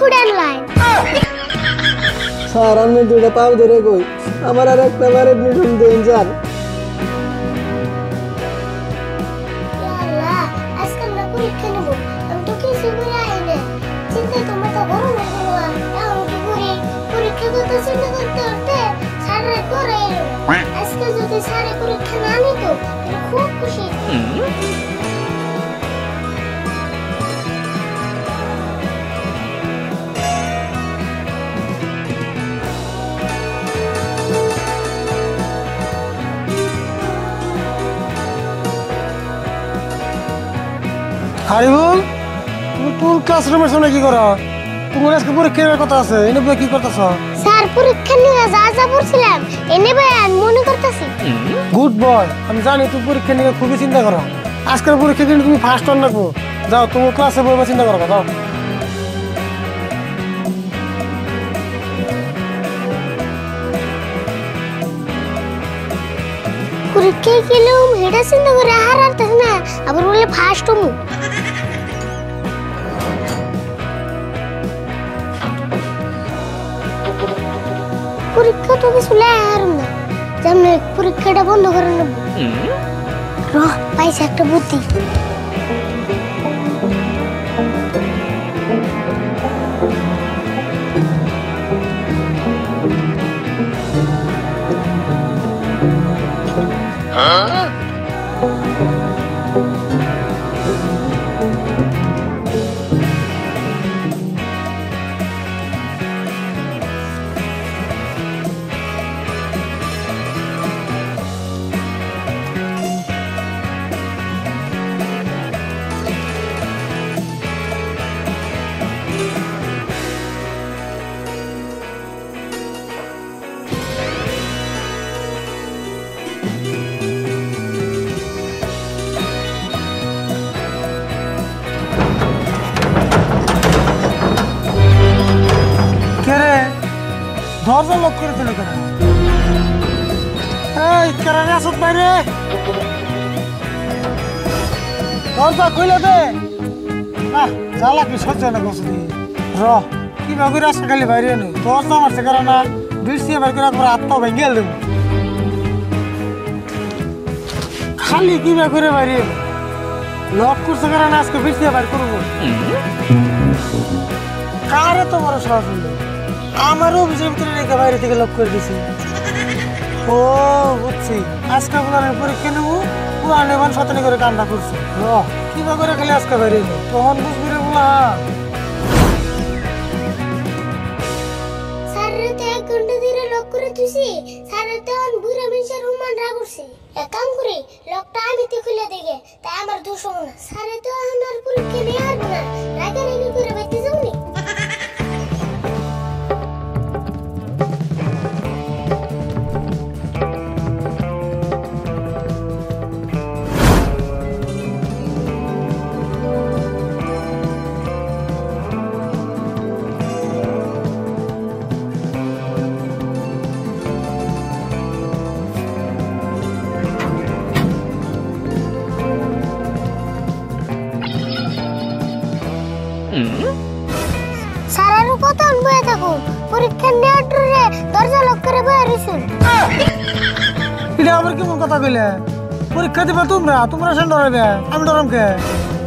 Student line. Sir আমি দুটো পাও ধরে কই আমার আর একটা বার এডমিশন দেন স্যার। আল্লাহ আজকে আমরা পরীক্ষা নেব, আমি তো কিছু করে আইনে চিন্তায় তো মাথা গরম হয়ে গেল। এখন কি করি? পরীক্ষা কথা চিন্তা করতে করতে স্যারের করে এলো। আজকে যদি স্যারের পরীক্ষা না নিত তাহলে খুব খুশি। হারিবুল, তুমি কোন ক্লাসরুমের সামনে কি করো? তোমার আজকে পরীক্ষার কথা আছে, এনে বই কি করতেছ? স্যার পরীক্ষা নিয়ে যা যা পড়ছিলাম এনে বয়ান মনে করতেছি। গুড বয়, আমি জানি তুমি পরীক্ষা নিয়ে খুবই চিন্তা করো। আজকের পরীক্ষা কিন্তু তুমি ফার্স্ট অন রাখবো। যাও তোমার ক্লাসে বই চিন্তা করো, যাও। পরীক্ষায় গেলেও হেডা চিন্তা করে হারাতে না, আবার বলে ফার্স্ট হমু। পরীক্ষা তো কিছু লেহারম না, যেমন পরীক্ষাটা বন্ধ করে নেব। পাইছে একটা বুদ্ধি। দরজা লক করে দিল কেন? এই কেরানি আসত বাইরে, দরজা খুলে দে। না জ্বালা কি সহ্য না করছি র কি বাগুরে আসে খালি বাইরে নেই। দরজা মারছে কারণ বিড়ছিয়ে বাইর করে একবার আত্মা ভেঙে দেবো। খালি কি বাগুরে বাইরে লক করছে কারণ আজকে বিড়ছিয়ে বাইর করবো। কারে তো বড় সাহস হলো? আমারও অফিসের ভিতরে রেখে বাইরে থেকে লক করে দিছি। ও বুঝছি, আজকে পুরানের পরীক্ষা নেবো, পুরান এবার শতানি করে কান্না করছে। কিবা করে খালি আজকে বাইরে এলো, তখন বুঝবি রে বলা। স্যারের তো 1 ঘন্টা ধরে লক করে দিছি, স্যারের তো বুড়া মানুষের হুমান রাগ করছে। এক কাম করি, লকটা আমি তো খুলে দেখে, তাই আমার দোষ হবে না। স্যারের তো আমার পরীক্ষা নিয়ে আসবে না, রাগারাগি করে বাইতে যাবনি। স্যারের কত বয়ে থাকুন, পরীক্ষা নেওয়ার ডরে দরজা লক করে বয়ে রইছুন। এটা আবার কেমন কথা কইলে? পরীক্ষা দিবা তোমরা, তোমরা সেন ডরাবে, আমি ডরাম কে?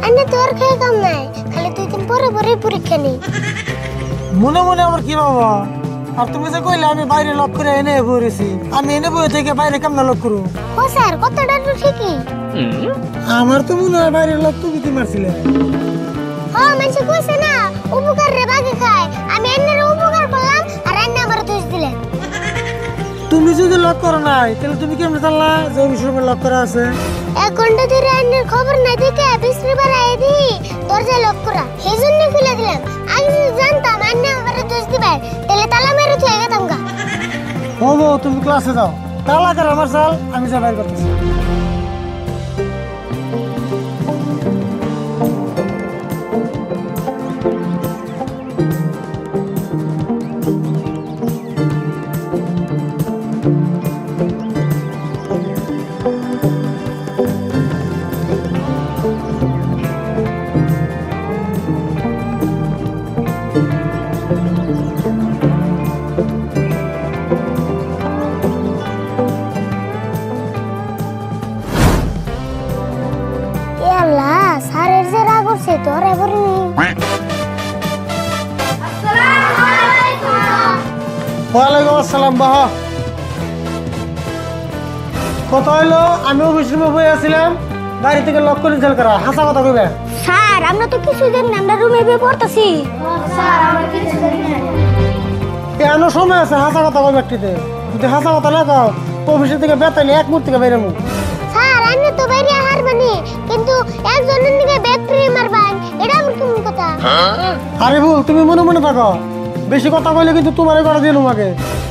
আন্নে তোর খেয়ে কাম নাই, খালি 2 দিন পরে পরে পরীক্ষা নেই। মনে মনে আবার কি বাবা? আর তুমি যে কইলে আমি বাইরে লক করে এনে বইরেছি, আমি এনে বই থেকে বাইরে কেমন লক করু? ও স্যার কতটা তো ঠিকই। আমার তো মনে হয় বাইরে লক তুমি মারছিলে। হ্যাঁ মানুষ কইছে না উপকার রে বাগে খায়, আমি এন্নের উপকার করলাম আর এন্নে আমার দোষ দিলেন। তুমি যদি লক করো নাই তাহলে তুমি কেমনে জানলা যে অফিসের লক করা আছে? 1 ঘন্টা ধরে এন্নের খবর নাই দেখে বিস্ত্রিবার আই দি দরজা লক করা, সেজন্য খুলে দিলাম। আগে যদি জানতাম এন্নে আমার দোষ দিবে তাহলে তালা মেরে থুয়ে গেতাম গা। হবো তুমি ক্লাসে যাও, তালা করে আমার চাল, আমি যা বাইর করতেছি। ধরে পড়নি। ওয়ালাইকুম আসসালাম বাহ। কত হইলো? আমি অফিসে বসে আছিলাম, গাড়ি থেকে লক করে জেল করা। হাসা কথা কইবে। স্যার আমরা তো কিছু জানি না, আমরা রুমে বসে পড়তাছি। স্যার আমরা কিছু জানি না। এখনো সময় আছে, হাসা কথা কইবে একটিতে। যদি হাসা কথা না কও, অফিসে থেকে বেতনে এক মুহূর্ত থেকে বের হবো। স্যার আমি তো বাইরে হারবানি, কিন্তু একজনের দিকে ব্যাকটেরিয়া মারবান, এটা আমার কোন কথা? আরে ভুল, তুমি মনে মনে থাকো। বেশি কথা কইলে কিন্তু তোমারই করে দিলাম আগে।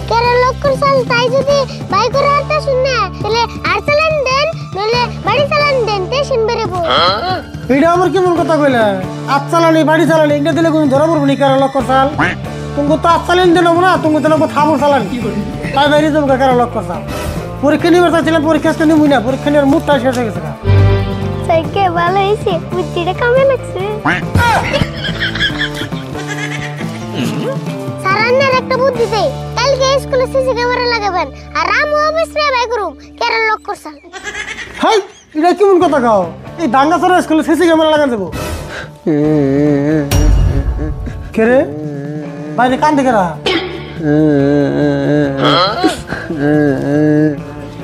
কেরে লোক করছাল, তাই যদি বাই করে হারতা শুননা, তাহলে আর চালান দেন, নইলে বাড়ি চালান দেন, তে শুন বেরেবো। এটা আমার কেমন কথা কইলে? আজ চালানি বাড়ি চালানি এটা দিলে কোনো ধরা পড়বো নি? কেরে লোক করছাল তুমি তো আজ চালানি দিলাম না, তুমি তো থামো চালানি, তাই বাইরে তোমাকে কেরে লোক করছাল। পরীক্ষা নিবার চাইছিলাম, পরীক্ষা তো নিবই না, পরীক্ষা নেওয়ার মুডটা শেষ হয়ে গেছে। সাইকে ভালো হইছে, বুদ্ধিটা কামে লাগছে। স্যার আন্নার একটা বুদ্ধি দেই, কালকে স্কুলে সিসি ক্যামেরা লাগাবেন, আর রামু অফিসে বাই করুম, কেরে লোক করছাল। হাই, এটা কেমন কথা কও? এই দাঙ্গাছড়া স্কুলে সিসি ক্যামেরা লাগান দেবো? কে রে বাইরে কান্দে কেরা?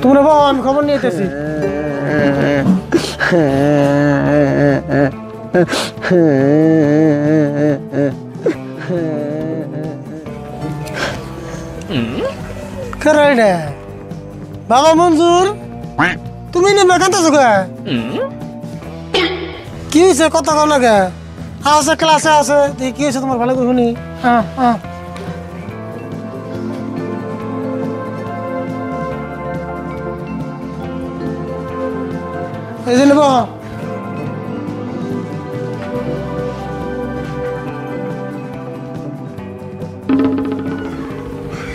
তোমরা বাবা, আমি খবর নিয়ে এসেছি। বাবা মঞ্জুর, তুমি নেমে কাঁদতেছো কে? কি হয়েছে কথা কও না কে? আছে ক্লাসে আছে, কি হয়েছে তোমার? ভালো করে শুনি। এই যে নেব।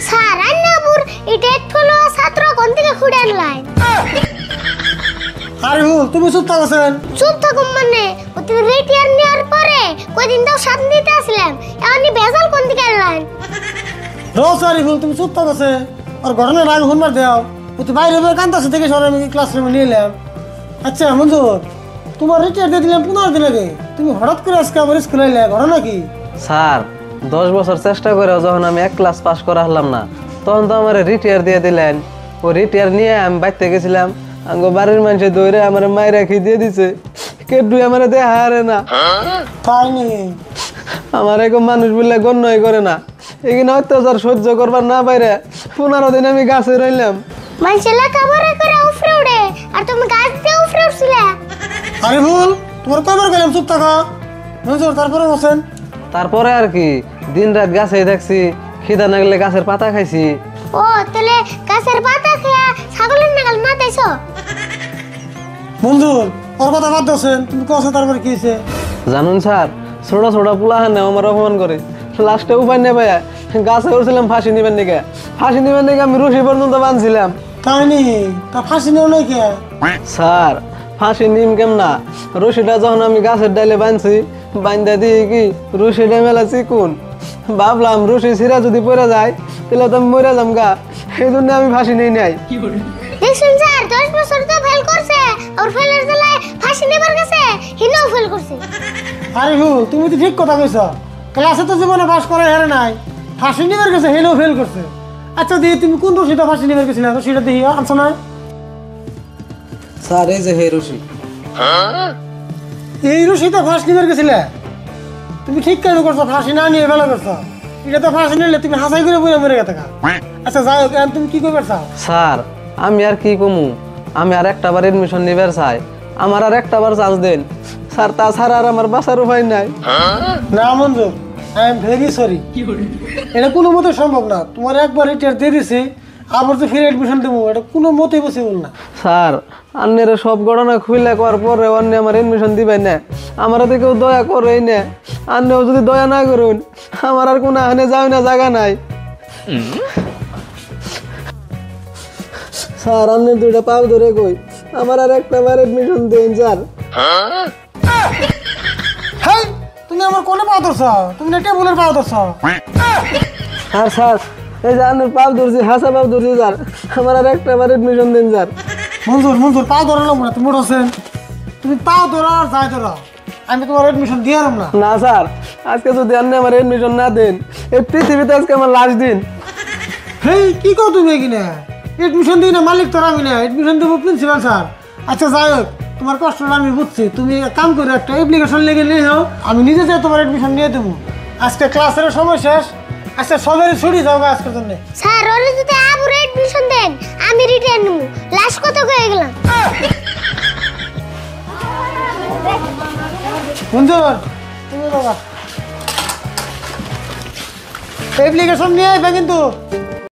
স্যার আন্নাপুর এটা হলো ছাত্র কোন থেকে খুঁড়ে আনলাই? আরে ভুল, তুমি চুপ থাকছেন। চুপ থাকুম মানে তুমি রিটায়ার নেওয়ার পরে কয়দিন তো সাথ দিতে আসলাম, এমনি বেজাল কোন থেকে আনলাই? রোজ আরে ভুল, তুমি চুপ থাকছে। আর ঘটনা আগে শুনবার দেও। তুই বাইরে বের কান্দাছে দেখে সরে আমি ক্লাসরুমে নিয়ে এলাম। আচ্ছা মঞ্জুর, তোমার রিটায়ার দিয়ে দিলাম 15 দিন আগে, তুমি হঠাৎ করে আজকে আমার স্কুলে এলে, ঘটনা কি? স্যার 10 বছর চেষ্টা করে যখন আমি 1 ক্লাস পাস করা হলাম না, তখন তো আমার রিটায়ার দিয়ে দিলেন। ও রিটায়ার নিয়ে আমি বাইতে গেছিলাম, আঙ্গো বাড়ির মানুষে দৌড়ে আমার মায়ের রাখি দিয়ে দিছে। কেডু আমার দেখা হারে না। তাই নি? আমার এরকম মানুষ বললে গণ্যই করে না। এখানে অত্যাচার সহ্য করবার না বাইরে 15 দিন আমি গাছে রইলাম। মানুষ লেখাপড়া করে উফরে উঠে, আর তুমি গাছ দিয়ে উফরে উঠছিলে। আরে ভুল, তোমার কয়বার গেলাম, চুপ থাকো মঞ্জুর। তারপরে বসেন। তারপরে আর কি, দিন রাত গাছেই থাকছি, খিদা না গেলে গাছের পাতা খাইছি। ও তাহলে গাছের পাতা খেয়ে ছাগলের নাগাল না দেছো? মঞ্জুর, ওর কথা বাদ দিয়েছেন, তুমি কছো তারপরে কি হয়েছে? জানুন স্যার, ছোট ছোট পোলাহান আমার অপমান করে, লাস্টে উপায় নেই ভাইয়া গাছে উঠছিলাম ফাঁসি নিবেন দিকে। ফাঁসি নিবেন দিকে আমি রশি পর্যন্ত বাঁধছিলাম। তাই নি? তা ফাঁসি নেও নাই কে? স্যার ফাঁসি নিম কেম না, রশিটা যখন আমি গাছের ডালে বাঁধছি, বান্ধা দিয়ে কি রশিটা মেলা চিকুন, ভাবলাম রশি ছিঁড়া যদি পড়ে যায় তাহলে তো আমি মরে যাম গা, সেই জন্য আমি ফাঁসি নিই নাই। দেখছেন স্যার 10 বছর তো ফেল করছে, আর ফেলের জ্বালায় ফাঁসি নেবার গেছে, হিনাও ফেল করছে। আরে ভুল, তুমি তো ঠিক কথা কইছ। ক্লাসে তো জীবনে পাস করে হেরে নাই, ফাঁসি নিবার গেছে, হেলেও ফেল করছে। আচ্ছা দিয়ে তুমি কোন রশিটা ফাঁসি নিবার গেছিলে? রশিটা দিয়ে আনছো না? স্যার এই যে হে রশি। এই রশিটা ফাঁসি নিবার গেছিলে? তুমি ঠিক কেন করছো? ফাঁসি না নিয়ে ভালো করছো। এটা তো ফাঁসি নিলে তুমি হাসাই করে বইরে মরে গেছে। আচ্ছা যাই হোক, এখন তুমি কি করবে চাও? স্যার আমি আর কি কমু, আমি আর একটা বার এডমিশন নিবার চাই, আমার আর একটা বার চান্স দেন স্যার, তাছাড়া আর আমার বাঁচার উপায় নাই। না মঞ্জুর, আই এম ভেরি সরি, এটা কোনো মতে সম্ভব না। তোমার একবার রিটায়ার দিয়ে দিছি, আবার তো ফিরে এডমিশন দেবো, এটা কোনো মতেই পসিবল না। স্যার আন্নের সব ঘটনা খুলে করার পরে অন্য আমার এডমিশন দিবেন না, আমার কেউ দয়া করেই না। আন্নেও যদি দয়া না করুন, আমার আর কোনো আনে যাও না, জায়গা নাই। স্যার আন্নের 2টা পাও ধরে কই, আমার আর একটা বার এডমিশন দেন স্যার। হ্যাঁ, তুমি আমার কোনে পাও ধরছ? তুমি না টেবুলের পাও ধরছ? স্যার স্যার এই যে আন্নের পাও ধরছি, হাসা পাও ধরছি স্যার, আমার আর একটা বার এডমিশন দেন স্যার। মঞ্জুর মঞ্জুর, পাও ধরালাম না, তুমি উঠছেন। তুমি পাও ধরো আর যাই ধরো, আমি তোমার এডমিশন দিয়ে আরাম না। না স্যার, আজকে যদি আপনি আমার এডমিশন না দেন, এই পৃথিবীতে আজকে আমার লাস্ট দিন। হেই কি কও তুমি কিনা? এডমিশন দিই না মালিক তোর আমি না, এডমিশন দেবো প্রিন্সিপাল স্যার। আচ্ছা যাই হোক, তোমার কষ্টটা আমি বুঝছি। তুমি এক কাম করে একটা অ্যাপ্লিকেশন লিখে নিয়ে যাও, আমি নিজে যাই তোমার এডমিশন নিয়ে দেবো। আজকে ক্লাসের সময় শেষ, আজকে সবাই ছুটি যাও আজকের জন্য। স্যার ওরে যদি আবার এডমিশন দেন আমি রিটার্ন নেব। লাস্ট কত হয়ে গেলাম। মঞ্জুর তুমি বাবা অ্যাপ্লিকেশন নিয়ে আসবে কিন্তু।